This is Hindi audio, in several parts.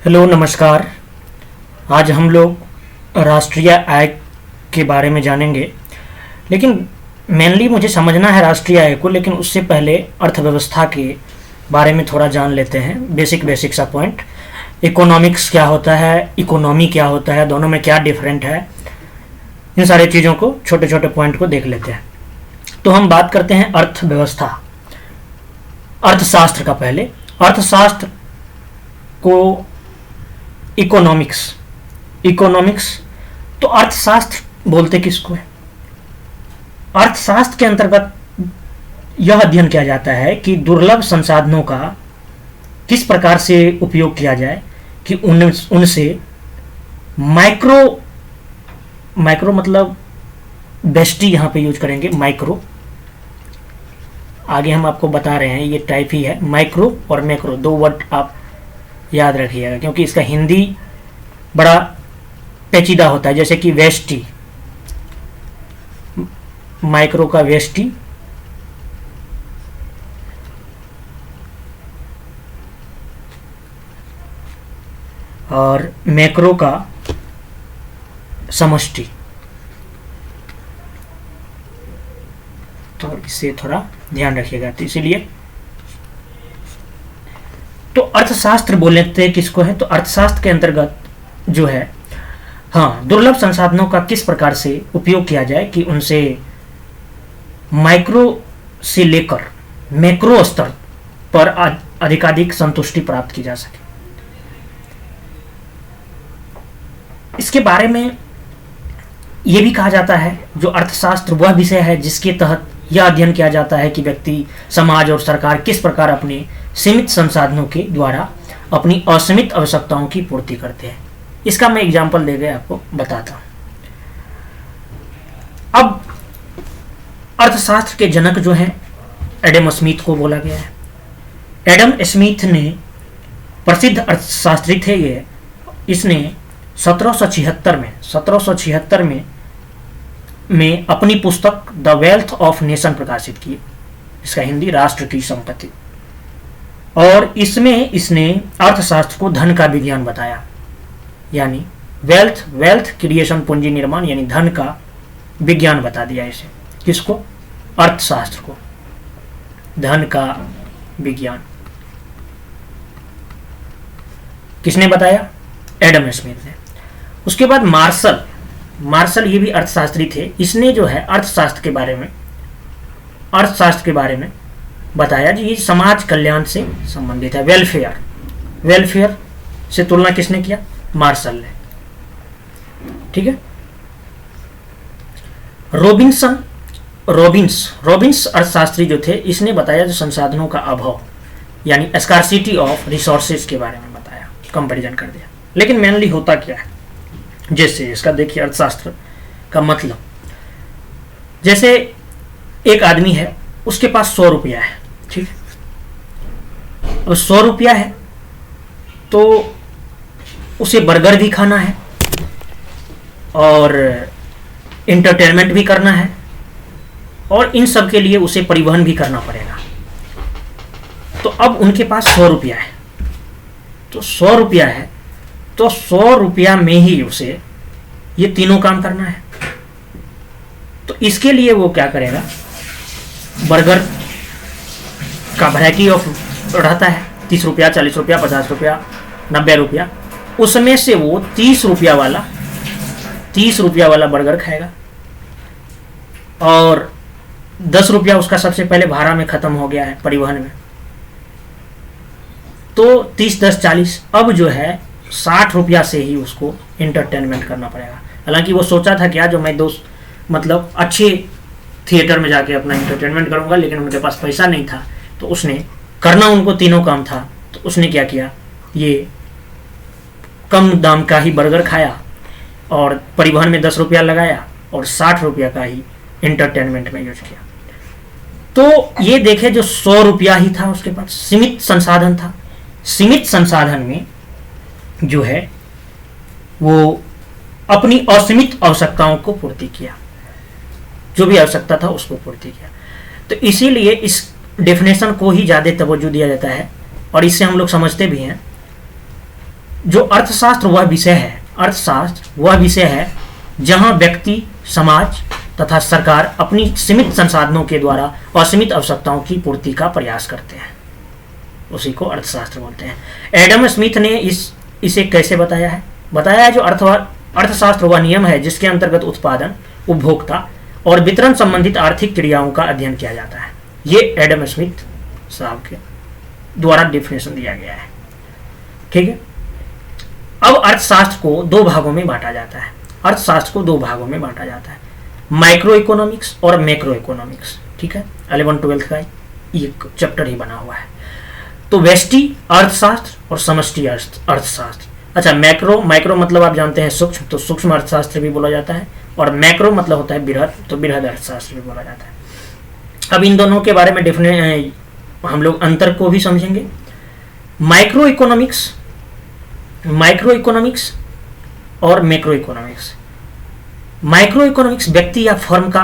हेलो नमस्कार। आज हम लोग राष्ट्रीय आय के बारे में जानेंगे, लेकिन मेनली मुझे समझना है राष्ट्रीय आय को, लेकिन उससे पहले अर्थव्यवस्था के बारे में थोड़ा जान लेते हैं। बेसिक सा पॉइंट, इकोनॉमिक्स क्या होता है, इकोनॉमी क्या होता है, दोनों में क्या डिफरेंट है, इन सारी चीज़ों को छोटे छोटे पॉइंट को देख लेते हैं। तो हम बात करते हैं अर्थव्यवस्था, अर्थशास्त्र का। पहले अर्थशास्त्र को इकोनॉमिक्स तो अर्थशास्त्र बोलते किसको है? अर्थशास्त्र के अंतर्गत यह अध्ययन किया जाता है कि दुर्लभ संसाधनों का किस प्रकार से उपयोग किया जाए कि उनसे माइक्रो मतलब बेस्टी यहाँ पे यूज करेंगे, माइक्रो। आगे हम आपको बता रहे हैं, ये टाइप ही है, माइक्रो और मैक्रो, दो वर्ड आप याद रखिएगा, क्योंकि इसका हिंदी बड़ा पेचीदा होता है। जैसे कि वेस्टी, माइक्रो का वेस्टी और मैक्रो का समष्टि। तो इसे थोड़ा ध्यान रखिएगा। तो इसीलिए तो अर्थशास्त्र बोलते किसको है? तो अर्थशास्त्र के अंतर्गत जो है, हाँ, दुर्लभ संसाधनों का किस प्रकार से उपयोग किया जाए कि उनसे माइक्रो से लेकर मैक्रो स्तर पर अधिकाधिक संतुष्टि प्राप्त की जा सके। इसके बारे में यह भी कहा जाता है, जो अर्थशास्त्र वह विषय है जिसके तहत यह अध्ययन किया जाता है कि व्यक्ति, समाज और सरकार किस प्रकार अपने सीमित संसाधनों के द्वारा अपनी असीमित आवश्यकताओं की पूर्ति करते हैं। इसका मैं एग्जांपल देकर आपको बताता हूं। अब अर्थशास्त्र के जनक जो हैं, एडम स्मिथ को बोला गया है। एडम स्मिथ ने, प्रसिद्ध अर्थशास्त्री थे ये, इसने 1776 में अपनी पुस्तक द वेल्थ ऑफ नेशन प्रकाशित की। इसका हिंदी राष्ट्र की संपत्ति। और इसमें इसने अर्थशास्त्र को धन का विज्ञान बताया, यानी वेल्थ क्रिएशन, पूंजी निर्माण, यानी धन का विज्ञान बता दिया इसे। किसको? अर्थशास्त्र को, धन का विज्ञान। किसने बताया? एडम स्मिथ ने। उसके बाद मार्शल ये भी अर्थशास्त्री थे। इसने जो है अर्थशास्त्र के बारे में बताया जी, ये समाज कल्याण से संबंधित है, वेलफेयर से तुलना किसने किया? मार्शल ने। ठीक है। रॉबिन्स अर्थशास्त्री जो थे, इसने बताया जो संसाधनों का अभाव, यानी स्कार्सिटी ऑफ रिसोर्सेज के बारे में बताया, कंपैरिजन कर दिया। लेकिन मेनली होता क्या है? जैसे इसका देखिए अर्थशास्त्र का मतलब, जैसे एक आदमी है, उसके पास 100 रुपया है। ठीक है। अब 100 रुपया है तो उसे बर्गर भी खाना है और इंटरटेनमेंट भी करना है, और इन सब के लिए उसे परिवहन भी करना पड़ेगा। तो अब उनके पास 100 रुपया है, तो 100 रुपया है तो 100 रुपया में ही उसे ये तीनों काम करना है। तो इसके लिए वो क्या करेगा? बर्गर का वैरायटी ऑफ रहता है, 30 रुपया, 40 रुपया, 50 रुपया, 90 रुपया। उसमें से वो 30 रुपया वाला बर्गर खाएगा, और 10 रुपया उसका सबसे पहले भाड़ा में खत्म हो गया है, परिवहन में। तो 30, 10, 40, अब जो है 60 रुपया से ही उसको इंटरटेनमेंट करना पड़ेगा। हालांकि वो सोचा था क्या, जो मैं दोस्त मतलब अच्छे थिएटर में जाके अपना इंटरटेनमेंट करूंगा, लेकिन उनके पास पैसा नहीं था, तो उसने करना, उनको तीनों काम था, तो उसने क्या किया, ये कम दाम का ही बर्गर खाया और परिवहन में 10 रुपया लगाया और 60 रुपया का ही इंटरटेनमेंट में यूज किया। तो ये देखे, जो 100 रुपया ही था उसके पास, सीमित संसाधन था। सीमित संसाधन में जो है वो अपनी असीमित आवश्यकताओं को पूर्ति किया, जो भी आवश्यकता था उसको पूर्ति किया। तो इसीलिए इस डेफिनेशन को ही ज़्यादा तवज्जो दिया जाता है, और इससे हम लोग समझते भी हैं जो अर्थशास्त्र वह विषय है जहां व्यक्ति, समाज तथा सरकार अपनी सीमित संसाधनों के द्वारा असीमित आवश्यकताओं की पूर्ति का प्रयास करते हैं, उसी को अर्थशास्त्र बोलते हैं। एडम स्मिथ ने इसे कैसे बताया है जो अर्थशास्त्र वह नियम है जिसके अंतर्गत उत्पादन, उपभोक्ता और वितरण संबंधित आर्थिक क्रियाओं का अध्ययन किया जाता है। ये एडम स्मिथ साहब के द्वारा डिफिनेशन दिया गया है। ठीक है, अब अर्थशास्त्र को दो भागों में बांटा जाता है, माइक्रो इकोनॉमिक्स और मैक्रो इकोनॉमिक्स। ठीक है, 11-12 का एक चैप्टर ही बना हुआ है। तो व्यष्टि अर्थशास्त्र और समष्टि अर्थशास्त्र। अच्छा, माइक्रो मतलब आप जानते हैं सूक्ष्म, तो सूक्ष्म अर्थशास्त्र भी बोला जाता है, और मैक्रो मतलब होता है बृहद, तो बृहद अर्थशास्त्र भी बोला जाता है। अब इन दोनों के बारे में हम लोग अंतर को भी समझेंगे। माइक्रो इकोनॉमिक्स और मैक्रो इकोनॉमिक्स। माइक्रो इकोनॉमिक्स व्यक्ति या फर्म का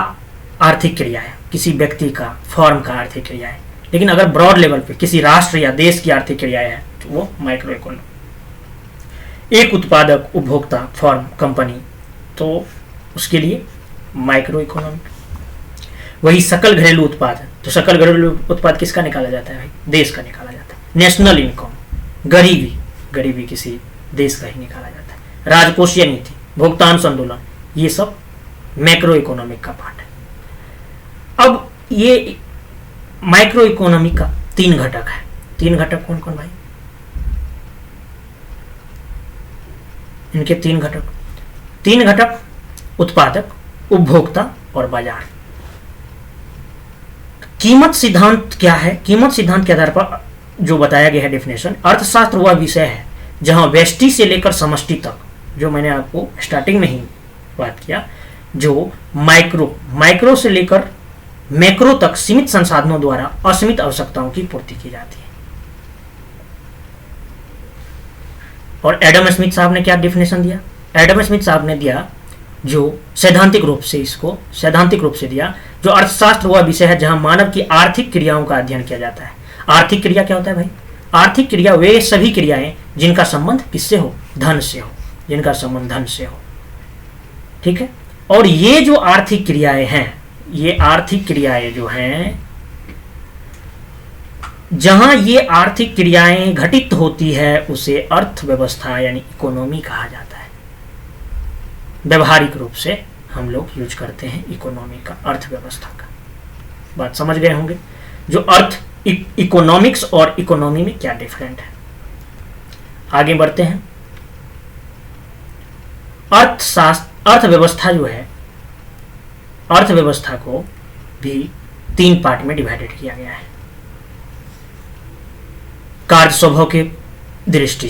आर्थिक क्रिया है, किसी व्यक्ति का, फर्म का आर्थिक क्रिया है। लेकिन अगर ब्रॉड लेवल पे किसी राष्ट्र या देश की आर्थिक क्रियाएं है तो वो माइक्रो इकोनॉमिक्स। एक उत्पादक, उपभोक्ता, फर्म, कंपनी, तो उसके लिए माइक्रो इकोनॉमिक्स। वही सकल घरेलू उत्पाद, तो सकल घरेलू उत्पाद किसका निकाला जाता है भाई? देश का निकाला जाता है। नेशनल इनकम, गरीबी किसी देश का ही निकाला जाता है। राजकोषीय नीति, भुगतान संतुलन, ये सब मैक्रो इकोनॉमिक का पार्ट है। अब ये माइक्रो इकोनॉमिक का 3 घटक है। 3 घटक कौन कौन भाई? इनके 3 घटक उत्पादक, उपभोक्ता और बाजार। कीमत सिद्धांत क्या है? कीमत सिद्धांत के आधार पर जो बताया गया है डेफिनेशन, अर्थशास्त्र वह विषय है जहां व्यष्टि से लेकर समष्टि तक, जो मैंने आपको स्टार्टिंग में ही बात किया, जो माइक्रो से लेकर मैक्रो तक सीमित संसाधनों द्वारा असीमित आवश्यकताओं की पूर्ति की जाती है। और एडम स्मिथ साहब ने क्या डेफिनेशन दिया? एडम स्मिथ साहब ने दिया जो सैद्धांतिक रूप से दिया, जो अर्थशास्त्र वह विषय है जहां मानव की आर्थिक क्रियाओं का अध्ययन किया जाता है। आर्थिक क्रिया क्या होता है भाई? आर्थिक क्रिया वे सभी क्रियाएं जिनका संबंध किससे हो? धन से हो, जिनका संबंध धन से हो। ठीक है, और ये जो आर्थिक क्रियाएं हैं, ये आर्थिक क्रियाएं जो हैं, जहां ये आर्थिक क्रियाएं घटित होती है उसे अर्थव्यवस्था यानी इकोनॉमी कहा जाता है। व्यवहारिक रूप से हम लोग यूज करते हैं इकोनॉमी का, अर्थव्यवस्था का। बात समझ गए होंगे जो इकोनॉमिक्स और इकोनॉमी में क्या डिफरेंट है। आगे बढ़ते हैं। अर्थव्यवस्था जो है, अर्थव्यवस्था को भी 3 पार्ट में डिवाइडेड किया गया है। कार्य स्वभाव के दृष्टि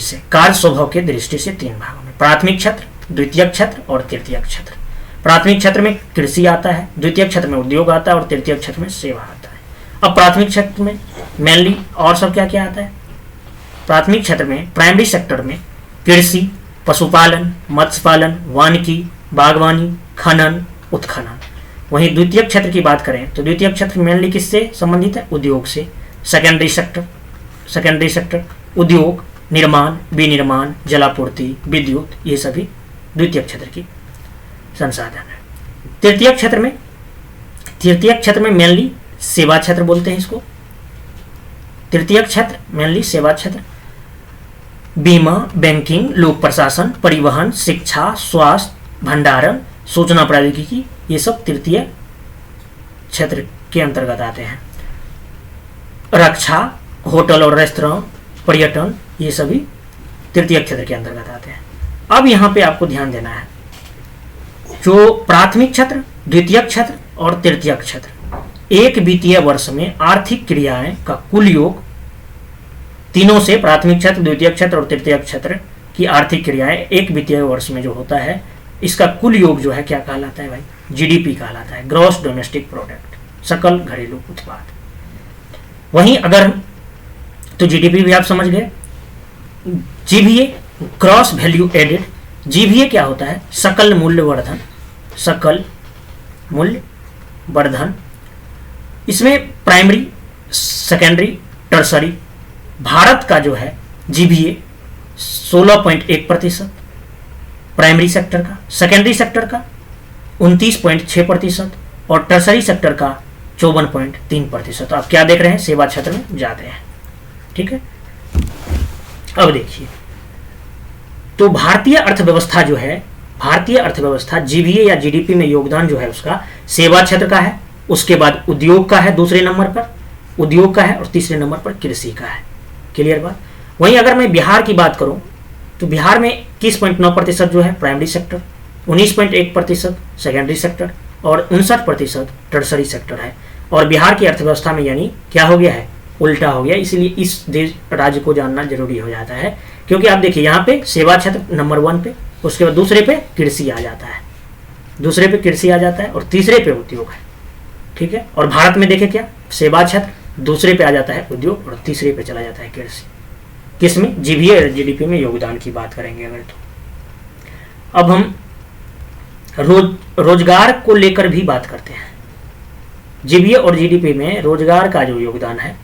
से 3 भागों में, प्राथमिक क्षेत्र, द्वितीयक क्षेत्र और तृतीयक क्षेत्र। प्राथमिक क्षेत्र में कृषि आता है, द्वितीयक क्षेत्र में उद्योग आता है और तृतीयक क्षेत्र में सेवा आता है। अब प्राथमिक क्षेत्र में मेनली और सब क्या क्या आता है? प्राथमिक क्षेत्र में, प्राइमरी सेक्टर में कृषि, पशुपालन, मत्स्य पालन, वानिकी, बागवानी, खनन, उत्खनन। वहीं द्वितीयक क्षेत्र की बात करें तो द्वितीयक क्षेत्र मेनली किससे संबंधित है? उद्योग से। सेकेंडरी सेक्टर उद्योग, निर्माण, विनिर्माण, जलापूर्ति, विद्युत, ये सभी द्वितीयक क्षेत्र की संसाधन है। तृतीयक क्षेत्र में मेनली सेवा क्षेत्र बोलते हैं इसको। तृतीयक क्षेत्र मेनली सेवा क्षेत्र, बीमा, बैंकिंग, लोक प्रशासन, परिवहन, शिक्षा, स्वास्थ्य, भंडारण, सूचना प्रौद्योगिकी, ये सब तृतीय क्षेत्र के अंतर्गत आते हैं। रक्षा, होटल और रेस्तरां, पर्यटन, ये सभी तृतीय क्षेत्र के अंतर्गत आते हैं। अब यहाँ पे आपको ध्यान देना है, जो प्राथमिक क्षेत्र, द्वितीयक क्षेत्र और तृतीयक क्षेत्र, एक वित्तीय वर्ष में आर्थिक क्रियाएं का कुल योग, तीनों से प्राथमिक क्षेत्र, द्वितीयक क्षेत्र और तृतीयक क्षेत्र की आर्थिक क्रियाएं एक वित्तीय वर्ष में जो होता है, इसका कुल योग जो है क्या कहलाता है भाई? जीडीपी कहलाता है, ग्रॉस डोमेस्टिक प्रोडक्ट, सकल घरेलू उत्पाद। वहीं अगर तो जीडीपी भी आप समझ गए। GVA, gross value added, GVA क्या होता है? सकल मूल्य वर्धन। इसमें प्राइमरी, सेकेंडरी, टर्सरी, भारत का जो है जीवीए 16.1%, प्राइमरी सेक्टर का, सेकेंडरी सेक्टर का 29.6% और टर्सरी सेक्टर का 54.3%। आप क्या देख रहे हैं, सेवा क्षेत्र में जाते हैं। ठीक है, अब देखिए, तो भारतीय अर्थव्यवस्था जो है, भारतीय अर्थव्यवस्था जीबीए या जीडीपी में योगदान जो है उसका सेवा क्षेत्र का है, उसके बाद उद्योग का है, दूसरे नंबर पर उद्योग का है और तीसरे नंबर पर कृषि का है। क्लियर बात। वहीं अगर मैं बिहार की बात करूं तो बिहार में 21.9% जो है प्राइमरी सेक्टर, 19.1% सेकेंडरी सेक्टर और 59% टर्सरी सेक्टर है। और बिहार की अर्थव्यवस्था में यानी क्या हो गया है, उल्टा हो गया। इसलिए इस देश राज्य को जानना जरूरी हो जाता है, क्योंकि आप देखिए यहाँ पे सेवा क्षेत्र नंबर 1 पे, उसके बाद दूसरे पे कृषि आ जाता है, दूसरे पे कृषि आ जाता है और तीसरे पे उद्योग है। ठीक है, और भारत में देखें क्या, सेवा क्षेत्र दूसरे पे आ जाता है उद्योग और तीसरे पे चला जाता है कृषि। किसमें, जीबीए और जीडीपी में योगदान की बात करेंगे अगर तो। अब हम रोजगार को लेकर भी बात करते हैं। जीबीए और जीडीपी में रोजगार का जो योगदान है,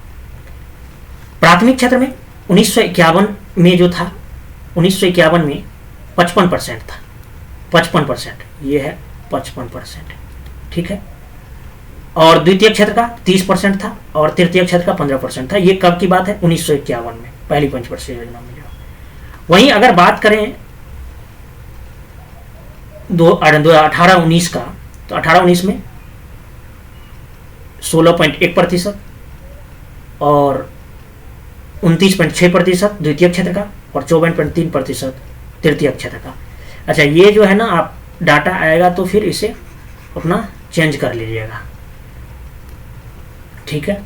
प्राथमिक क्षेत्र में 1951 में जो था, 1951 में 55% था, 55%, ये है 55%। ठीक है, और द्वितीय क्षेत्र का 30% था और तृतीय क्षेत्र का 15% था। ये कब की बात है, 1951 में, पहली पंचवर्षीय योजना में। जो वहीं अगर बात करें 18-19 का, तो 18-19 में 16.1% और 29.6% द्वितीय क्षेत्र का और 54.3% तृतीय क्षेत्र का। अच्छा, ये जो है ना, आप डाटा आएगा तो फिर इसे अपना चेंज कर लीजिएगा। ठीक है,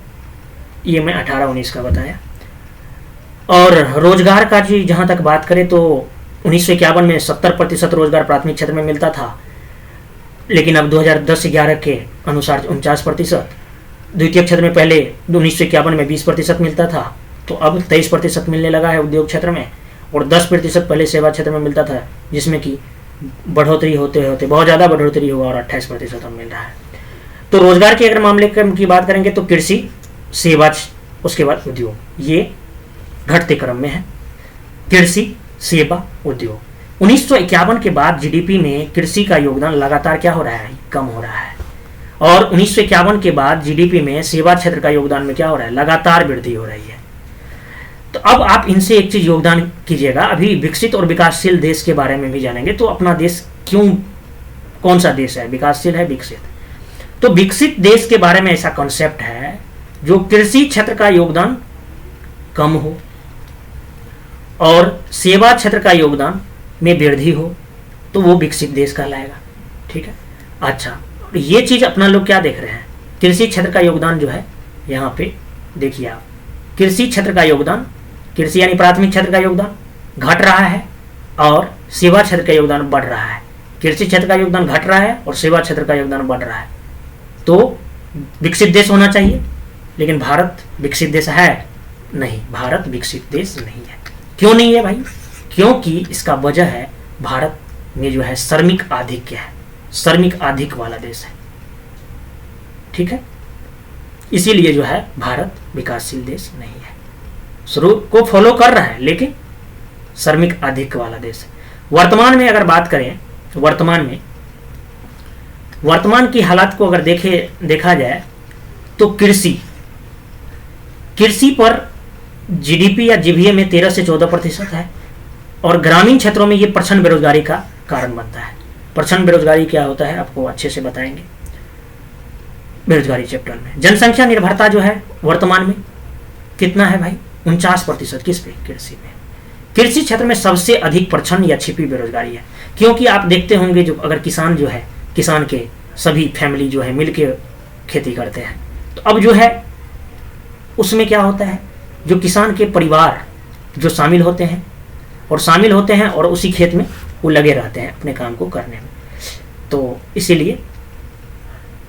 ये मैं 18-19 का बताया। और रोजगार का जी जहां तक बात करें तो 1951 में 70% रोजगार प्राथमिक क्षेत्र में मिलता था, लेकिन अब 2010-11 के अनुसार 49%। द्वितीय क्षेत्र में पहले 1951 में 20% मिलता था, तो अब 23% मिलने लगा है उद्योग क्षेत्र में, और 10% पहले सेवा क्षेत्र में मिलता था, जिसमें कि बढ़ोतरी होते होते बहुत ज़्यादा बढ़ोतरी हुआ और 28% अब मिल रहा है। तो रोजगार के अगर मामले की बात करेंगे तो कृषि, सेवा, उसके बाद उद्योग, ये घटते क्रम में है। कृषि, सेवा, उद्योग। 1951 के बाद जीडीपी में कृषि का योगदान लगातार क्या हो रहा है, कम हो रहा है। और 1951 के बाद जीडीपी में सेवा क्षेत्र का योगदान में क्या हो रहा है, लगातार वृद्धि हो रही है। तो अब आप इनसे एक चीज योगदान कीजिएगा। अभी विकसित और विकासशील देश के बारे में भी जानेंगे। तो अपना देश क्यों, कौन सा देश है, विकासशील है, विकसित? तो विकसित देश के बारे में ऐसा कॉन्सेप्ट है जो कृषि क्षेत्र का योगदान कम हो और सेवा क्षेत्र का योगदान में वृद्धि हो, तो वो विकसित देश कहलाएगा। ठीक है, अच्छा, ये चीज अपना लोग क्या देख रहे हैं, कृषि क्षेत्र का योगदान जो है, यहाँ पे देखिए आप, कृषि क्षेत्र का योगदान, कृषि यानी प्राथमिक क्षेत्र का योगदान घट रहा है और सेवा क्षेत्र का योगदान बढ़ रहा है। कृषि क्षेत्र का योगदान घट रहा है और सेवा क्षेत्र का योगदान बढ़ रहा है। तो विकसित देश होना चाहिए, लेकिन भारत विकसित देश है नहीं, भारत विकसित देश नहीं है। क्यों नहीं है भाई? क्योंकि इसका वजह है भारत में जो है श्रमिक आधिक्य है, श्रमिक आधिक्य वाला देश है। ठीक है, इसीलिए जो है भारत विकासशील देश नहीं है। शुरू को फॉलो कर रहा है लेकिन श्रमिक आधिक्य वाला देश है। वर्तमान में अगर बात करें तो वर्तमान की हालात को अगर देखा जाए तो कृषि पर जीडीपी या जीबीए में 13 से 14% है और ग्रामीण क्षेत्रों में ये प्रचंड बेरोजगारी का कारण बनता है। प्रचंड बेरोजगारी क्या होता है आपको अच्छे से बताएंगे बेरोजगारी चैप्टर में। जनसंख्या निर्भरता जो है वर्तमान में कितना है भाई? 49%। किस पे? कृषि पे। कृषि क्षेत्र में सबसे अधिक प्रचंड या छिपी बेरोजगारी है, क्योंकि आप देखते होंगे जो अगर किसान जो है, किसान के सभी फैमिली जो है मिलके खेती करते हैं, तो अब जो है उसमें क्या होता है, जो किसान के परिवार जो शामिल होते हैं और उसी खेत में वो लगे रहते हैं अपने काम को करने में, तो इसीलिए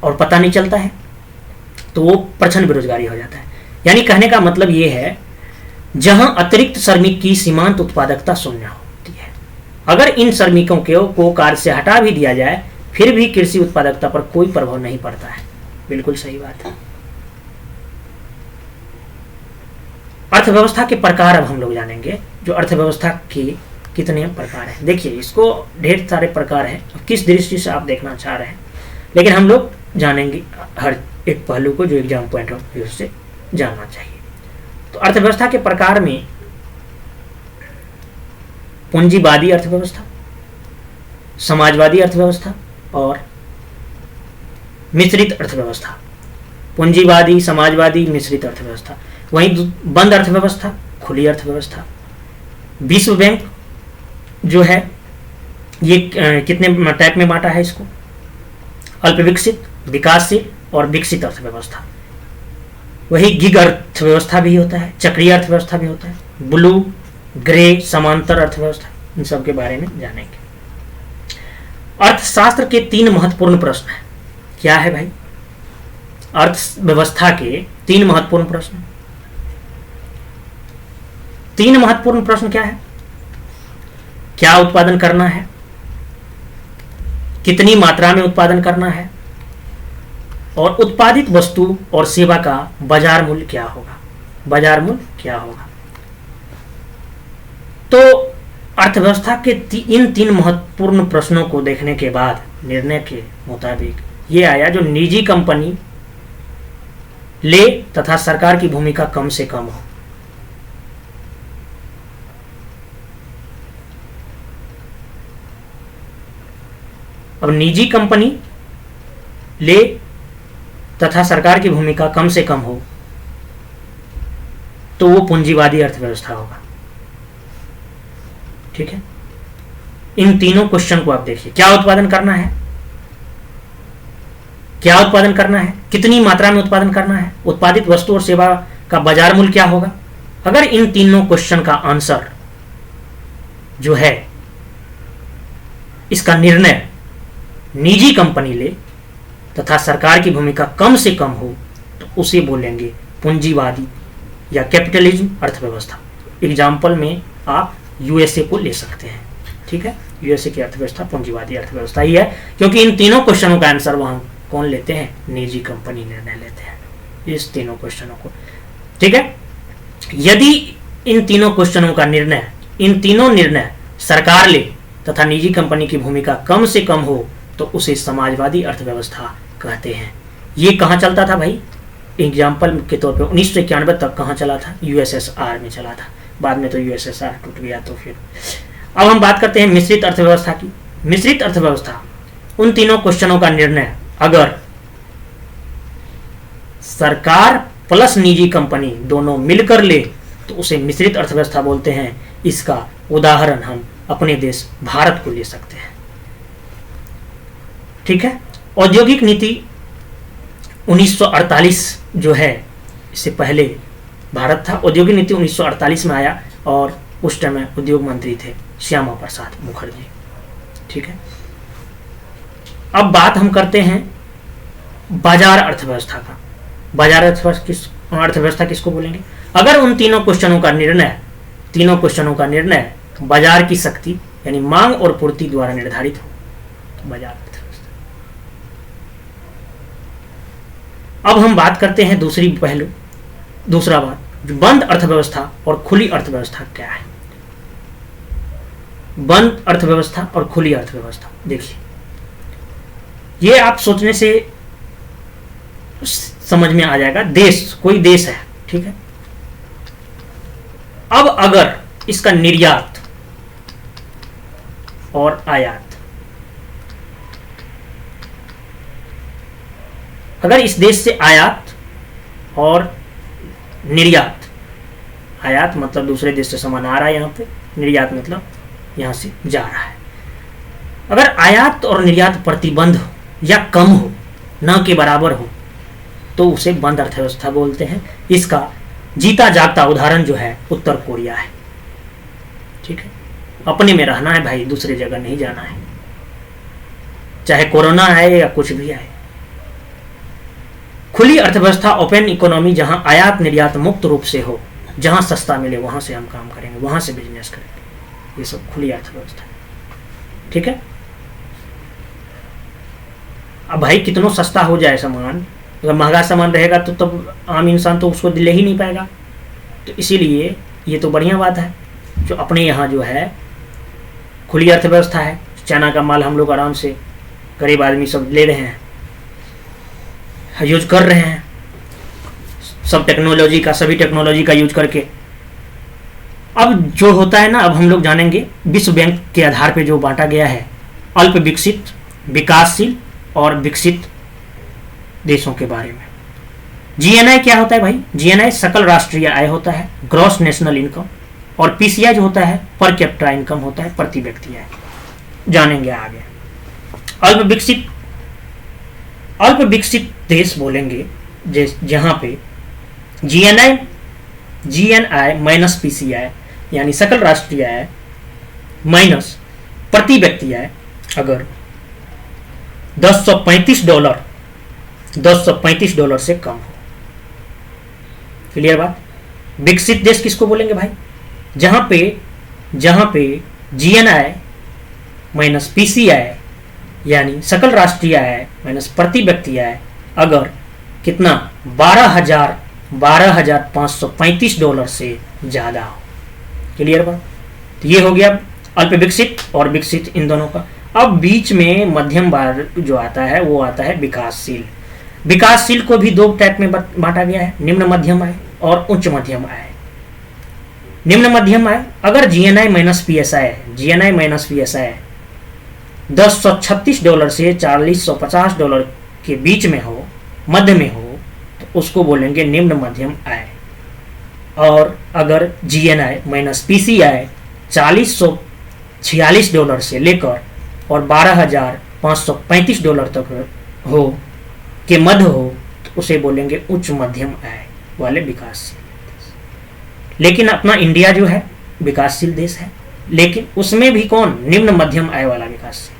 और पता नहीं चलता है, तो वो प्रचंड बेरोजगारी हो जाता है। यानी कहने का मतलब ये है जहां अतिरिक्त श्रमिक की सीमांत उत्पादकता शून्य होती है, अगर इन श्रमिकों को कार्य से हटा भी दिया जाए फिर भी कृषि उत्पादकता पर कोई प्रभाव नहीं पड़ता है। बिल्कुल सही बात है। अर्थव्यवस्था के प्रकार अब हम लोग जानेंगे, जो अर्थव्यवस्था के कितने प्रकार हैं। देखिए इसको ढेर सारे प्रकार हैं, किस दृष्टि से आप देखना चाह रहे हैं, लेकिन हम लोग जानेंगे हर एक पहलू को जो एग्जाम पॉइंट ऑफ व्यू से जानना चाहिए। तो अर्थव्यवस्था के प्रकार में पूंजीवादी अर्थव्यवस्था, समाजवादी अर्थव्यवस्था और मिश्रित अर्थव्यवस्था। पूंजीवादी, समाजवादी, मिश्रित अर्थव्यवस्था। वहीं बंद अर्थव्यवस्था, खुली अर्थव्यवस्था। विश्व बैंक जो है ये कितने टाइप में बांटा है इसको, अल्प विकसित, विकासशील और विकसित अर्थव्यवस्था। वही गिग अर्थव्यवस्था भी होता है, चक्रीय अर्थव्यवस्था भी होता है, ब्लू, ग्रे, समांतर अर्थव्यवस्था, इन सब के बारे में जानेंगे। अर्थशास्त्र के 3 महत्वपूर्ण प्रश्न हैं। क्या है भाई? अर्थव्यवस्था के 3 महत्वपूर्ण प्रश्न। 3 महत्वपूर्ण प्रश्न क्या है? क्या उत्पादन करना है, कितनी मात्रा में उत्पादन करना है, और उत्पादित वस्तु और सेवा का बाजार मूल्य क्या होगा। बाजार मूल्य क्या होगा। तो अर्थव्यवस्था के इन 3 महत्वपूर्ण प्रश्नों को देखने के बाद निर्णय के मुताबिक ये आया जो निजी कंपनी ले तथा सरकार की भूमिका कम से कम हो। अब निजी कंपनी ले तथा सरकार की भूमिका कम से कम हो तो वो पूंजीवादी अर्थव्यवस्था होगा। ठीक है, इन तीनों क्वेश्चन को आप देखिए। क्या उत्पादन करना है, क्या उत्पादन करना है, कितनी मात्रा में उत्पादन करना है, उत्पादित वस्तु और सेवा का बाजार मूल्य क्या होगा। अगर इन तीनों क्वेश्चन का आंसर जो है, इसका निर्णय निजी कंपनी ले तथा सरकार की भूमिका कम से कम हो तो उसे बोलेंगे पूंजीवादी या कैपिटलिज्म अर्थव्यवस्था। एग्जाम्पल में आप यूएसए को ले सकते हैं। ठीक है, यूएसए की अर्थव्यवस्था पूंजीवादी अर्थव्यवस्था ही है, क्योंकि इन तीनों क्वेश्चनों का आंसर वहां कौन लेते हैं, निजी कंपनी निर्णय लेते हैं इस तीनों क्वेश्चनों को। ठीक है, यदि इन तीनों क्वेश्चनों का निर्णय, इन तीनों निर्णय सरकार ले तथा निजी कंपनी की भूमिका कम से कम हो तो उसे समाजवादी अर्थव्यवस्था कहते हैं। ये कहाँ चलता था भाई? एग्जाम्पल के तौर पे 1991 तक कहाँ चला था? यूएसएसआर में चला था। बाद में तो यूएसएसआर टूट गया। तो फिर अब हम बात करते हैं मिश्रित अर्थव्यवस्था की। मिश्रित अर्थव्यवस्था उन तीनों क्वेश्चनों का निर्णय अगर सरकार प्लस निजी कंपनी दोनों मिलकर ले तो उसे मिश्रित अर्थव्यवस्था बोलते हैं। इसका उदाहरण हम अपने देश भारत को ले सकते हैं। ठीक है, औद्योगिक नीति 1948 जो है, इससे पहले भारत था। औद्योगिक नीति 1948 में आया और उस टाइम उद्योग मंत्री थे श्यामा प्रसाद मुखर्जी। ठीक है, अब बात हम करते हैं बाजार अर्थव्यवस्था का। बाजार अर्थव्यवस्था किसको बोलेंगे? अगर उन तीनों क्वेश्चनों का निर्णय बाजार की शक्ति यानी मांग और पूर्ति द्वारा निर्धारित हो तो बाजार अर्थव्यवस्था। अब हम बात करते हैं दूसरा बात, जो बंद अर्थव्यवस्था और खुली अर्थव्यवस्था क्या है। बंद अर्थव्यवस्था और खुली अर्थव्यवस्था देखिए, ये आप सोचने से समझ में आ जाएगा। कोई देश है, ठीक है, अब अगर इसका निर्यात और आयात, अगर इस देश से आयात और निर्यात, आयात मतलब दूसरे देश से सामान आ रहा है यहाँ पे, निर्यात मतलब यहाँ से जा रहा है, अगर आयात और निर्यात प्रतिबंध हो या कम हो, न के बराबर हो, तो उसे बंद अर्थव्यवस्था बोलते हैं। इसका जीता जागता उदाहरण जो है उत्तर कोरिया है। ठीक है, अपने में रहना है भाई, दूसरी जगह नहीं जाना है, चाहे कोरोना आए या कुछ भी आए। खुली अर्थव्यवस्था ओपन इकोनॉमी, जहां आयात निर्यात मुक्त रूप से हो, जहां सस्ता मिले वहां से हम काम करेंगे, वहां से बिजनेस करेंगे, ये सब खुली अर्थव्यवस्था है। ठीक है, अब भाई कितना सस्ता हो जाए सामान, अगर महंगा सामान रहेगा तो तब आम इंसान तो उसको ले ही नहीं पाएगा, तो इसीलिए ये तो बढ़िया बात है, जो अपने यहाँ जो है खुली अर्थव्यवस्था है, चाइना का माल हम लोग आराम से गरीब आदमी सब ले रहे हैं, यूज कर रहे हैं, सब टेक्नोलॉजी का, सभी टेक्नोलॉजी का यूज करके। अब जो होता है ना, अब हम लोग जानेंगे विश्व बैंक के आधार पे जो बांटा गया है अल्प विकसित, विकासशील और विकसित देशों के बारे में। जीएनआई क्या होता है भाई? जीएनआई सकल राष्ट्रीय आय होता है, ग्रॉस नेशनल इनकम, और पीसीआई जो होता है पर कैपिटा इनकम होता है, प्रति व्यक्ति आय। जानेंगे आगे। अल्प विकसित देश बोलेंगे जहां पे जीएनआई माइनस पीसीआई यानी सकल राष्ट्रीय आय माइनस प्रति व्यक्ति आय अगर $1035 से कम हो। क्लियर बात? विकसित देश किसको बोलेंगे भाई? जहां पे जीएनआई माइनस पीसीआई यानी सकल राष्ट्रीय आय माइनस प्रति व्यक्ति आय अगर कितना $12,535 से ज्यादा हो। क्लियर बात? तो ये हो गया अल्प विकसित और विकसित इन दोनों का। अब बीच में मध्यम वर्ग जो आता है वो आता है विकासशील। विकासशील को भी दो टाइप में बांटा गया है, निम्न मध्यम आय और उच्च मध्यम आय। निम्न मध्यम आय अगर जीएनआई माइनस पीएसआई $1036 से $4050 के बीच में हो, मध्य में हो, तो उसको बोलेंगे निम्न मध्यम आय। और अगर जीएनआई माइनस पीसीआई $4046 से लेकर और $12,535 तक हो के मध्य हो, तो उसे बोलेंगे उच्च मध्यम आय वाले विकासशील देश। लेकिन अपना इंडिया जो है विकासशील देश है, लेकिन उसमें भी कौन? निम्न मध्यम आय वाला विकासशील।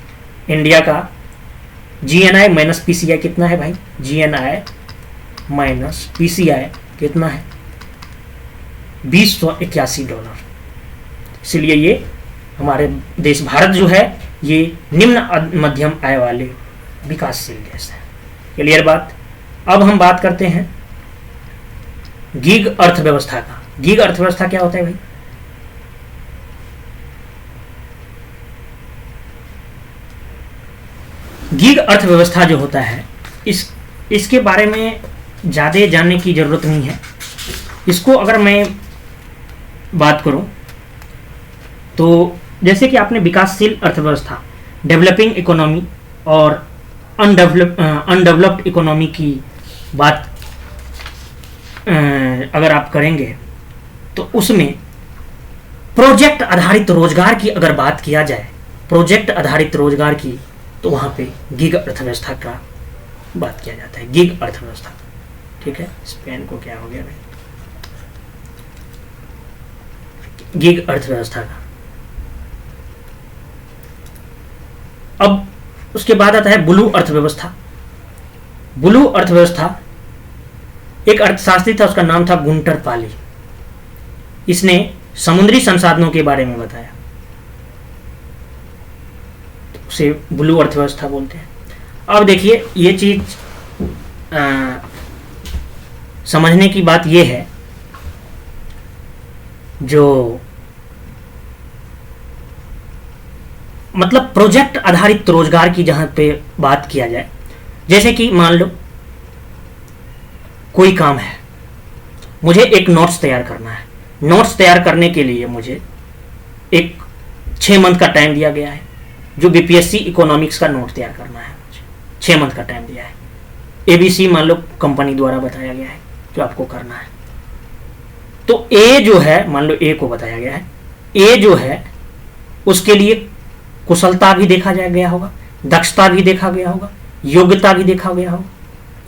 इंडिया का जीएनआई माइनस पीसीआई कितना है भाई? जीएनआई माइनस पीसीआई कितना है? $2081। इसलिए ये हमारे देश भारत जो है ये निम्न मध्यम आय वाले विकासशील देश है। क्लियर बात? अब हम बात करते हैं गीग अर्थव्यवस्था का। गीग अर्थव्यवस्था क्या होता है भाई? गीग अर्थव्यवस्था जो होता है इसके बारे में ज़्यादा जानने की ज़रूरत नहीं है। इसको अगर मैं बात करूं तो जैसे कि आपने विकासशील अर्थव्यवस्था, डेवलपिंग इकोनॉमी और अनडेवलप्ड इकोनॉमी की बात अगर आप करेंगे तो उसमें प्रोजेक्ट आधारित रोजगार की अगर बात किया जाए, प्रोजेक्ट आधारित रोजगार की, तो वहाँ पे गिग अर्थव्यवस्था का बात किया जाता है। गिग अर्थव्यवस्था, ठीक है। स्पेन को क्या हो गया भाई? गिग अर्थव्यवस्था का। अब उसके बाद आता है ब्लू अर्थव्यवस्था। ब्लू अर्थव्यवस्था एक अर्थशास्त्री था, उसका नाम था गुंटर पाली। इसने समुद्री संसाधनों के बारे में बताया, तो उसे ब्लू अर्थव्यवस्था बोलते हैं। अब देखिए ये चीज समझने की बात यह है, जो मतलब प्रोजेक्ट आधारित रोजगार की जहां पे बात किया जाए, जैसे कि मान लो कोई काम है, मुझे एक नोट्स तैयार करना है। नोट्स तैयार करने के लिए मुझे एक 6 मंथ का टाइम दिया गया है, जो बीपीएससी इकोनॉमिक्स का नोट तैयार करना है, मुझे 6 मंथ का टाइम दिया है। एबीसी मान लो कंपनी द्वारा बताया गया है जो आपको करना है। तो ए जो है, मान लो ए को बताया गया है, ए जो है उसके लिए कुशलता भी देखा गया होगा, दक्षता भी देखा गया होगा, योग्यता भी देखा गया होगा।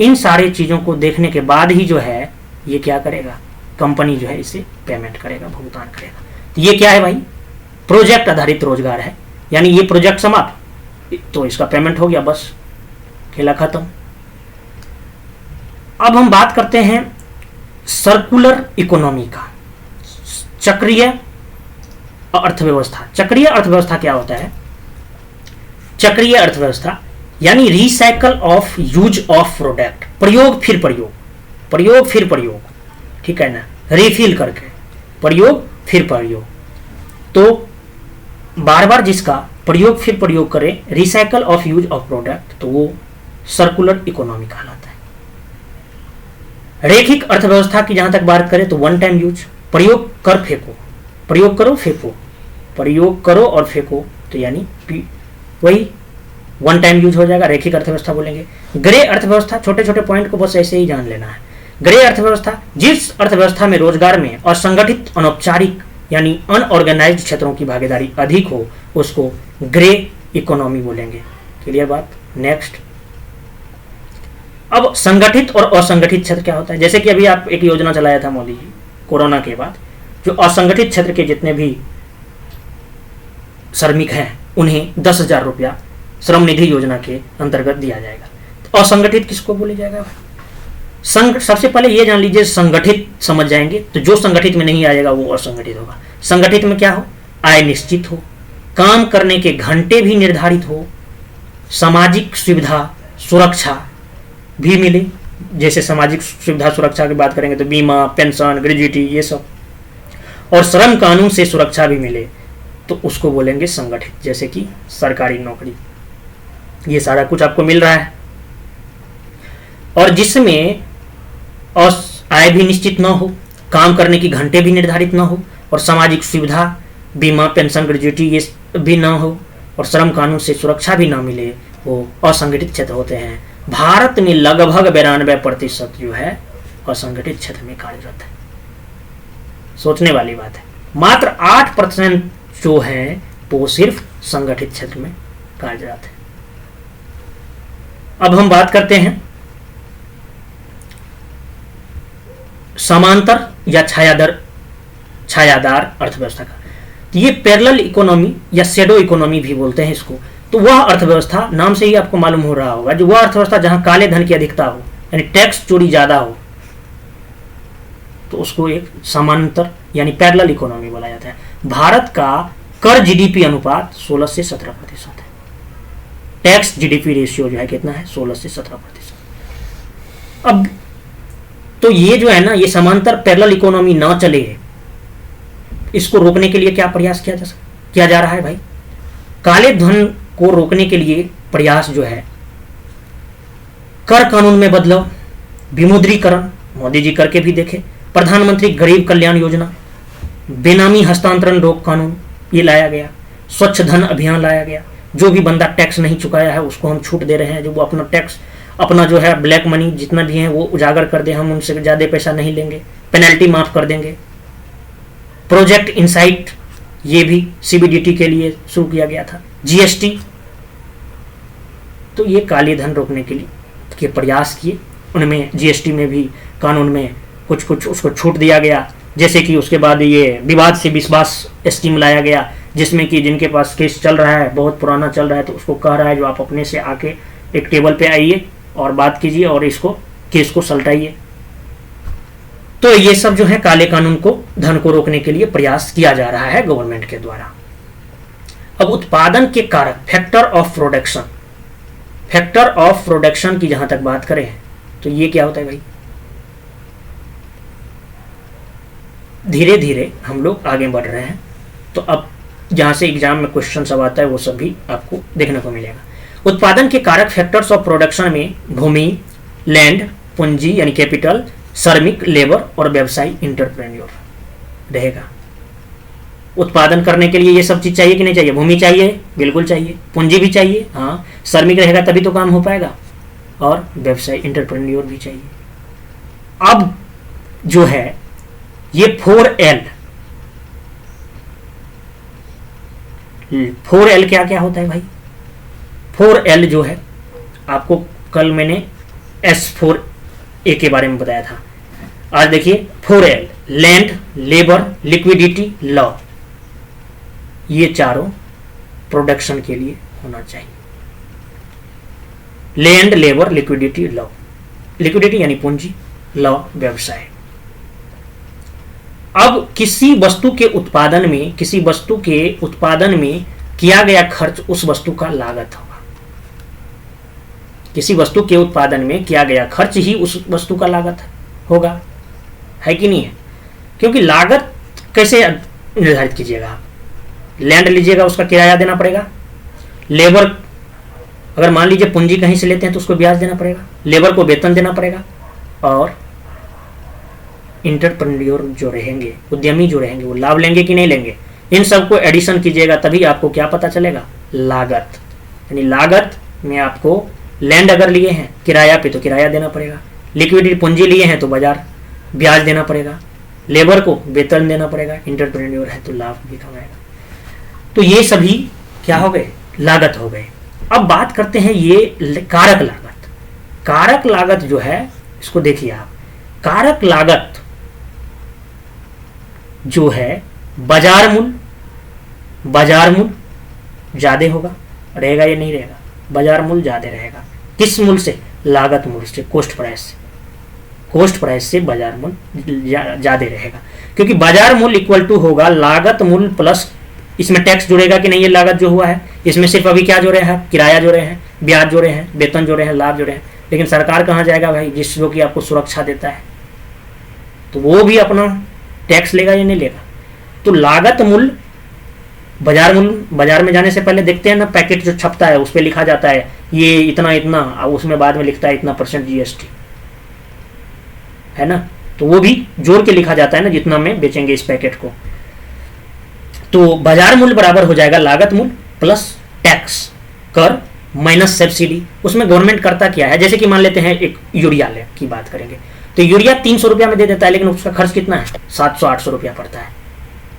इन सारे चीजों को देखने के बाद ही जो है ये क्या करेगा, कंपनी जो है इसे पेमेंट करेगा, भुगतान करेगा। तो ये क्या है भाई? प्रोजेक्ट आधारित रोजगार है। यानी ये प्रोजेक्ट समाप्त तो इसका पेमेंट हो गया, बस खेला खत्म। अब हम बात करते हैं सर्कुलर इकोनॉमी का, चक्रीय अर्थव्यवस्था। चक्रीय अर्थव्यवस्था क्या होता है? चक्रीय अर्थव्यवस्था यानी recycle of use of product, प्रयोग फिर प्रयोग, प्रयोग फिर प्रयोग, ठीक है ना, रिफिल करके। प्रयोग फिर प्रयोग, तो बार बार जिसका प्रयोग फिर प्रयोग करें, recycle of use of product, तो वो सर्कुलर इकोनॉमी कहलाता है। रैखिक अर्थव्यवस्था की जहां तक बात करें तो वन टाइम यूज, प्रयोग कर फेंको, प्रयोग करो फेंको, प्रयोग करो और फेंको, तो यानी वही वन टाइम यूज हो जाएगा, रैखिक अर्थव्यवस्था बोलेंगे। ग्रे अर्थव्यवस्था, छोटे छोटे पॉइंट को बस ऐसे ही जान लेना है। ग्रे अर्थव्यवस्था, जिस अर्थव्यवस्था में रोजगार में असंगठित अनौपचारिक यानी अनऑर्गेनाइज्ड क्षेत्रों की भागीदारी अधिक हो, उसको ग्रे इकोनॉमी बोलेंगे। क्लियर बात। नेक्स्ट, अब संगठित और असंगठित क्षेत्र क्या होता है? जैसे कि अभी आप एक योजना चलाया था मोदी जी कोरोना के बाद, जो असंगठित क्षेत्र के जितने भी श्रमिक हैं उन्हें 10,000 रुपया श्रम निधि योजना के अंतर्गत दिया जाएगा। तो असंगठित किसको बोले जाएगा? सबसे पहले ये जान लीजिए, संगठित समझ जाएंगे तो जो संगठित में नहीं आएगा वो असंगठित होगा। संगठित में क्या हो? आय निश्चित हो, काम करने के घंटे भी निर्धारित हो, सामाजिक सुविधा सुरक्षा भी मिले। जैसे सामाजिक सुविधा सुरक्षा की बात करेंगे तो बीमा, पेंशन, ग्रेजुइटी, ये सब, और श्रम कानून से सुरक्षा भी मिले, तो उसको बोलेंगे संगठित। जैसे कि सरकारी नौकरी, ये सारा कुछ आपको मिल रहा है, और जिसमें आय भी निश्चित ना हो, काम करने की घंटे भी निर्धारित ना हो, और सामाजिक सुविधा, बीमा, पेंशन, ग्रेजुइटी ये भी ना हो, और श्रम कानून से सुरक्षा भी ना मिले, वो असंगठित क्षेत्र होते हैं। भारत में लगभग 92% जो है असंगठित क्षेत्र में कार्यरत है। सोचने वाली बात है। मात्र 8% जो है वो सिर्फ संगठित क्षेत्र में कार्यरत है। अब हम बात करते हैं समांतर या छायादार अर्थव्यवस्था का। तो ये पैरेलल इकोनॉमी या शैडो इकोनॉमी भी बोलते हैं इसको। तो वह अर्थव्यवस्था, नाम से ही आपको मालूम हो रहा होगा, जो वह अर्थव्यवस्था जहां काले धन की अधिकता हो, यानी टैक्स चोरी ज्यादा हो, तो उसको एक समांतर यानी पैरेलल इकोनॉमी बोला जाता है। भारत का कर जीडीपी अनुपात 16 से 17% है। टैक्स जीडीपी रेशियो जो है कितना है? 16 से 17%। अब तो ये जो है ना, ये समांतर पैरेलल इकोनॉमी ना चले, इसको रोकने के लिए क्या प्रयास किया जा रहा है भाई? काले धन को रोकने के लिए प्रयास जो है, कर कानून में बदलाव, विमुद्रीकरण, मोदी जी करके भी देखे, प्रधानमंत्री गरीब कल्याण योजना, बेनामी हस्तांतरण रोक कानून ये लाया गया, स्वच्छ धन अभियान लाया गया। जो भी बंदा टैक्स नहीं चुकाया है उसको हम छूट दे रहे हैं, जो वो अपना टैक्स, अपना जो है ब्लैक मनी जितना भी है वो उजागर कर दे, हम उनसे ज़्यादा पैसा नहीं लेंगे, पेनल्टी माफ कर देंगे। प्रोजेक्ट इनसाइट ये भी सीबीडीटी के लिए शुरू किया गया था। जीएसटी, तो ये काले धन रोकने के लिए के प्रयास किए, उनमें जीएसटी में भी कानून में कुछ कुछ उसको छूट दिया गया। जैसे कि उसके बाद ये विवाद से विश्वास स्कीम लाया गया, जिसमें कि जिनके पास केस चल रहा है, बहुत पुराना चल रहा है, तो उसको कह रहा है जो आप अपने से आके एक टेबल पे आइए और बात कीजिए और इसको केस को सलटाइए। तो ये सब जो है काले कानून को, धन को रोकने के लिए प्रयास किया जा रहा है गवर्नमेंट के द्वारा। अब उत्पादन के कारक, factor of production, factor of production की जहां तक बात करें तो ये क्या होता है भाई? धीरे धीरे हम लोग आगे बढ़ रहे हैं, तो अब जहां से एग्जाम में क्वेश्चन सब आता है वो सब भी आपको देखने को मिलेगा। उत्पादन के कारक फैक्टर्स ऑफ प्रोडक्शन में भूमि, लैंड, पूंजी यानी कैपिटल, श्रमिक, लेबर और व्यवसायी इंटरप्रेन्योर रहेगा। उत्पादन करने के लिए ये सब चीज चाहिए कि नहीं चाहिए? भूमि चाहिए, बिल्कुल चाहिए, पूंजी भी चाहिए, हाँ, श्रमिक रहेगा तभी तो काम हो पाएगा, और व्यवसायी इंटरप्रेन्योर भी चाहिए। अब जो है ये 4L, 4L क्या क्या होता है भाई? 4L जो है आपको कल मैंने S4A के बारे में बताया था। आज देखिए 4L, land, labour, liquidity, law, ये चारों प्रोडक्शन के लिए होना चाहिए। Land, labour, liquidity, law. Liquidity यानी पूंजी, लॉ व्यवसाय। अब किसी वस्तु के उत्पादन में, किसी वस्तु के उत्पादन में किया गया खर्च उस वस्तु का लागत होगा। किसी वस्तु के उत्पादन में किया गया खर्च ही उस वस्तु का लागत होगा, है कि नहीं है? क्योंकि लागत कैसे निर्धारित कीजिएगा आप? लैंड लीजिएगा उसका किराया देना पड़ेगा, लेबर अगर मान लीजिए पूंजी कहीं से लेते हैं तो उसको ब्याज देना पड़ेगा, लेबर को वेतन देना पड़ेगा, और इंटरप्रेन्योर जो रहेंगे, उद्यमी जो रहेंगे, वो लाभ लेंगे कि नहीं लेंगे, इन सबको एडिशन कीजिएगा, तभी आपको क्या पता चलेगा? लागत। यानी लागत में आपको लैंड अगर लिए हैं किराया पे तो किराया देना पड़ेगा, लिक्विडिटी पूंजी लिए हैं तो बाजार ब्याज देना पड़ेगा, लेबर को वेतन देना पड़ेगा, इंटरप्रेन्योर है तो लाभ भी कमाएगा। तो ये सभी क्या हो गए? लागत हो गए। अब बात करते हैं ये कारक लागत। कारक लागत जो है इसको देखिए आप, कारक लागत जो है बाजार मूल्य ज्यादा होगा, रहेगा या नहीं रहेगा? बाजार मूल्य ज्यादा रहेगा। किस मूल्य से? लागत मूल्य से, कॉस्ट प्राइस से। कॉस्ट प्राइस से बाजार मूल्य ज्यादा रहेगा, क्योंकि बाजार मूल्य इक्वल टू होगा लागत मूल्य प्लस, इसमें टैक्स जुड़ेगा कि नहीं? ये लागत जो हुआ है इसमें सिर्फ अभी क्या जोड़े हैं? किराया जोड़े हैं, ब्याज जोड़े हैं, वेतन जोड़े हैं, लाभ जोड़े हैं। लेकिन सरकार कहाँ जाएगा भाई? जिस जो कि आपको सुरक्षा देता है, तो वो भी अपना टैक्स लेगा या नहीं लेगा? तो लागत मूल्य बाजार में जाने से पहले देखते हैं ना, पैकेट जो छपता है उस पर लिखा जाता है ये इतना इतना, और उसमें बाद में लिखता है इतना % GST, है ना? तो वो भी जोड़ के लिखा जाता है ना, जितना में बेचेंगे इस पैकेट को। तो बाजार मूल्य बराबर हो जाएगा लागत मूल्य प्लस टैक्स, कर माइनस सब्सिडी। उसमें गवर्नमेंट करता क्या है? जैसे कि मान लेते हैं एक यूरिया की बात करेंगे, तो यूरिया 300 रुपया में दे देता है, लेकिन उसका खर्च कितना है? 700-800 रुपया पड़ता है।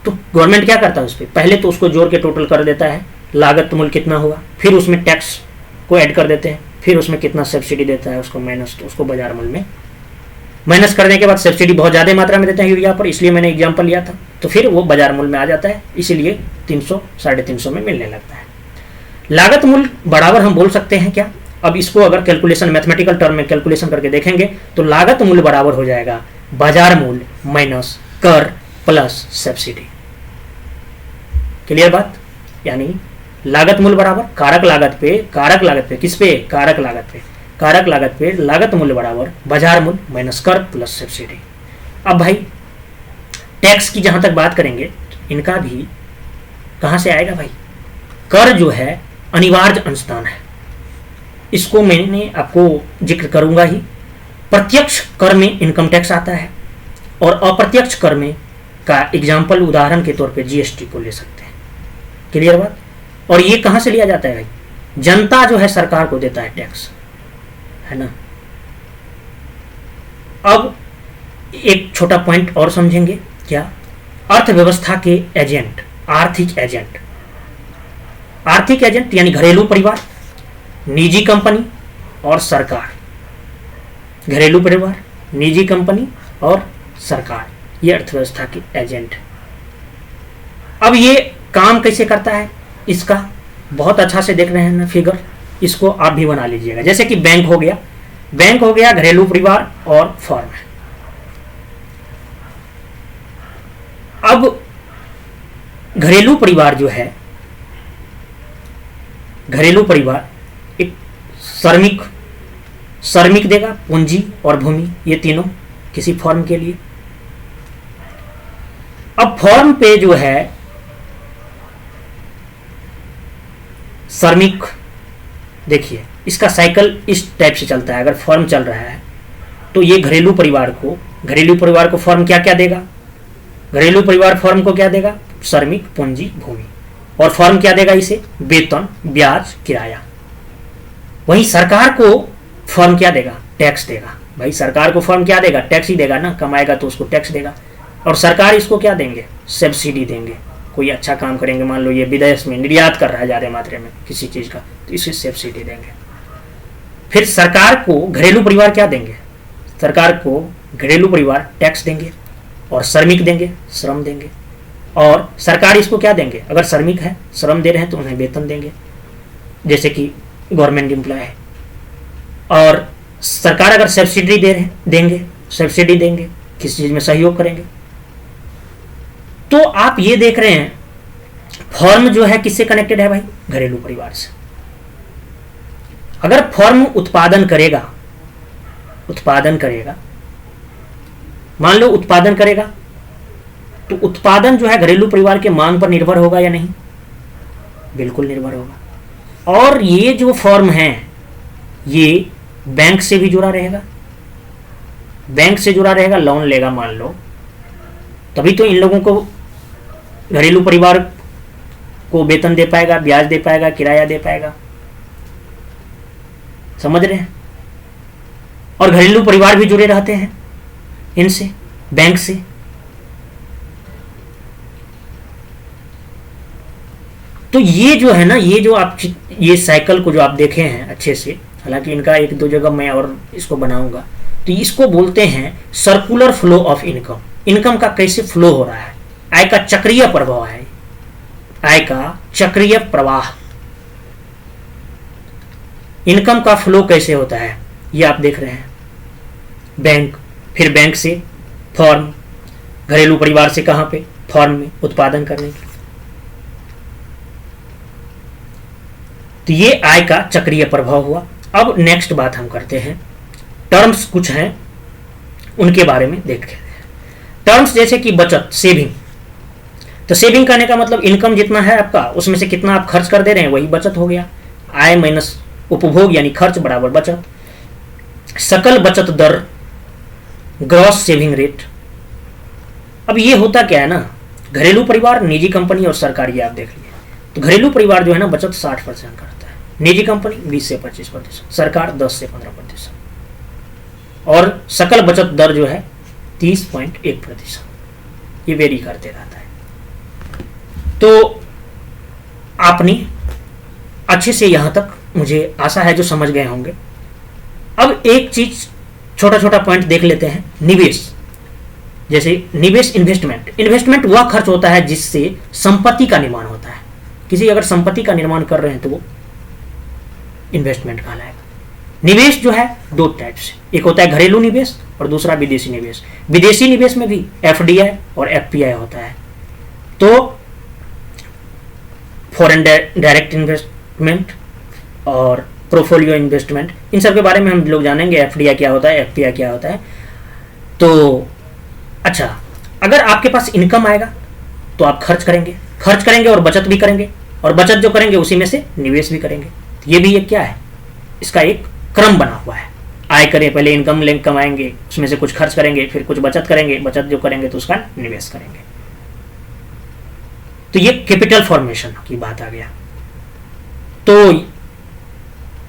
तो गवर्नमेंट क्या करता है उस पर? पहले तो उसको जोड़ के टोटल कर देता है, लागत मूल्य कितना हुआ, फिर उसमें टैक्स को ऐड कर देते हैं, फिर उसमें कितना सब्सिडी देता है उसको माइनस, तो उसको बाजार मूल्य में माइनस करने के बाद सब्सिडी बहुत ज़्यादा मात्रा में देते हैं यूरिया पर, इसलिए मैंने एग्जांपल लिया था, तो फिर वो बाजार मूल्य में आ जाता है, इसीलिए 300-350 में मिलने लगता है। लागत मूल्य बराबर हम बोल सकते हैं क्या? अब इसको अगर कैलकुलेशन मैथमेटिकल टर्म में कैलकुलेशन करके देखेंगे तो लागत मूल्य बराबर हो जाएगा बाजार मूल्य माइनस कर प्लस सब्सिडी। क्लियर बात? यानी लागत मूल्य बराबर कारक लागत पे किस पे? कारक लागत पे लागत मूल्य बराबर बाजार मूल्य माइनस कर प्लस सब्सिडी। अब भाई टैक्स की जहां तक बात करेंगे तो इनका भी कहां से आएगा भाई? कर जो है अनिवार्य अंशदान है, इसको मैंने आपको जिक्र करूंगा ही। प्रत्यक्ष कर में इनकम टैक्स आता है, और अप्रत्यक्ष कर में का एग्जाम्पल उदाहरण के तौर पे GST को ले सकते हैं। क्लियर बात? और ये कहां से लिया जाता है भाई? जनता जो है सरकार को देता है टैक्स, है ना? अब एक छोटा पॉइंट और समझेंगे क्या? अर्थव्यवस्था के एजेंट, आर्थिक एजेंट यानी घरेलू परिवार, निजी कंपनी और सरकार। घरेलू परिवार, निजी कंपनी और सरकार, ये अर्थव्यवस्था के एजेंट है। अब ये काम कैसे करता है इसका बहुत अच्छा से देख रहे हैं ना फिगर, इसको आप भी बना लीजिएगा। जैसे कि बैंक हो गया, घरेलू परिवार और फर्म है। अब घरेलू परिवार जो है, घरेलू परिवार एक श्रमिक देगा, पूंजी और भूमि, ये तीनों किसी फर्म के लिए। अब फर्म पे जो है श्रमिक, देखिए इसका साइकिल इस टाइप से चलता है। अगर फर्म चल रहा है तो ये घरेलू परिवार को फर्म क्या क्या देगा? घरेलू परिवार फर्म को क्या देगा? श्रमिक, पूंजी, भूमि। और फर्म क्या देगा इसे? वेतन, ब्याज, किराया। वहीं सरकार को फर्म क्या देगा? टैक्स देगा। भाई सरकार को फर्म क्या देगा? टैक्स ही देगा ना, कमाएगा तो उसको टैक्स देगा। और सरकार इसको क्या देंगे? सब्सिडी देंगे। कोई अच्छा काम करेंगे, मान लो ये विदेश में निर्यात कर रहा है ज़्यादा मात्रा में किसी चीज़ का, तो इसे सब्सिडी देंगे। फिर सरकार को घरेलू परिवार क्या देंगे? सरकार को घरेलू परिवार टैक्स देंगे और श्रमिक देंगे, श्रम देंगे। और सरकार इसको क्या देंगे? अगर श्रमिक है, श्रम दे रहे हैं तो उन्हें वेतन देंगे, जैसे कि गवर्नमेंट एम्प्लॉय है। और सरकार अगर सब्सिडी दे रहे देंगे, सब्सिडी देंगे, किसी चीज़ में सहयोग करेंगे। तो आप ये देख रहे हैं फर्म जो है किससे कनेक्टेड है भाई? घरेलू परिवार से। अगर फर्म उत्पादन करेगा, मान लो उत्पादन करेगा, तो उत्पादन जो है घरेलू परिवार के मांग पर निर्भर होगा या नहीं? बिल्कुल निर्भर होगा। और ये जो फर्म है ये बैंक से भी जुड़ा रहेगा, बैंक से जुड़ा रहेगा, लोन लेगा मान लो, तभी तो इन लोगों को, घरेलू परिवार को वेतन दे पाएगा, ब्याज दे पाएगा, किराया दे पाएगा। समझ रहे हैं? और घरेलू परिवार भी जुड़े रहते हैं इनसे, बैंक से। तो ये जो है ना, ये जो आप ये साइकिल को जो आप देखे हैं अच्छे से, हालांकि इनका एक दो जगह मैं और इसको बनाऊंगा, तो इसको बोलते हैं circular flow of income. Income का कैसे फ्लो हो रहा है, आय का चक्रीय प्रवाह है, आय का चक्रीय प्रवाह, इनकम का फ्लो कैसे होता है ये आप देख रहे हैं। बैंक, फिर बैंक से फर्म, घरेलू परिवार से कहां पे? फर्म में उत्पादन करने के। तो ये आय का चक्रीय प्रभाव हुआ। अब नेक्स्ट बात हम करते हैं, टर्म्स कुछ हैं उनके बारे में देखते हैं। टर्म्स जैसे कि बचत, सेविंग। तो सेविंग करने का मतलब इनकम जितना है आपका, उसमें से कितना आप खर्च कर दे रहे हैं वही बचत हो गया। आय माइनस उपभोग यानी खर्च बराबर बचत। सकल बचत दर, ग्रॉस सेविंग रेट। अब ये होता क्या है ना, घरेलू परिवार, निजी कंपनी और सरकारी, आप देख लीजिए। तो घरेलू परिवार जो है ना बचत 60% करता है, निजी कंपनी 20 से 25%, सरकार 10 से 15%, और सकल बचत दर जो है 30.1%। ये वेरी करते रहता है। तो आपने अच्छे से यहां तक, मुझे आशा है जो समझ गए होंगे। अब एक चीज, छोटा छोटा पॉइंट देख लेते हैं। निवेश, जैसे निवेश, इन्वेस्टमेंट। इन्वेस्टमेंट वह खर्च होता है जिससे संपत्ति का निर्माण होता है। किसी अगर संपत्ति का निर्माण कर रहे हैं तो वो इन्वेस्टमेंट कहलाएगा। निवेश जो है दो टाइप से, एक होता है घरेलू निवेश और दूसरा विदेशी निवेश। विदेशी निवेश में भी एफडीआई और एफपीआई होता है। तो फॉरेन डायरेक्ट इन्वेस्टमेंट और पोर्टफोलियो इन्वेस्टमेंट, इन सब के बारे में हम लोग जानेंगे, एफडीआई क्या होता है, एफपीआई क्या होता है। तो अच्छा, अगर आपके पास इनकम आएगा तो आप खर्च करेंगे और बचत भी करेंगे, और बचत जो करेंगे उसी में से निवेश भी करेंगे। ये भी एक क्या है, इसका एक क्रम बना हुआ है। आय करें, पहले इनकम कमाएंगे, उसमें से कुछ खर्च करेंगे, फिर कुछ बचत करेंगे, बचत जो करेंगे तो उसका निवेश करेंगे। तो ये कैपिटल फॉर्मेशन की बात आ गया। तो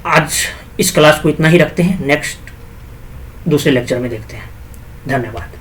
आज इस क्लास को इतना ही रखते हैं, नेक्स्ट दूसरे लेक्चर में देखते हैं। धन्यवाद।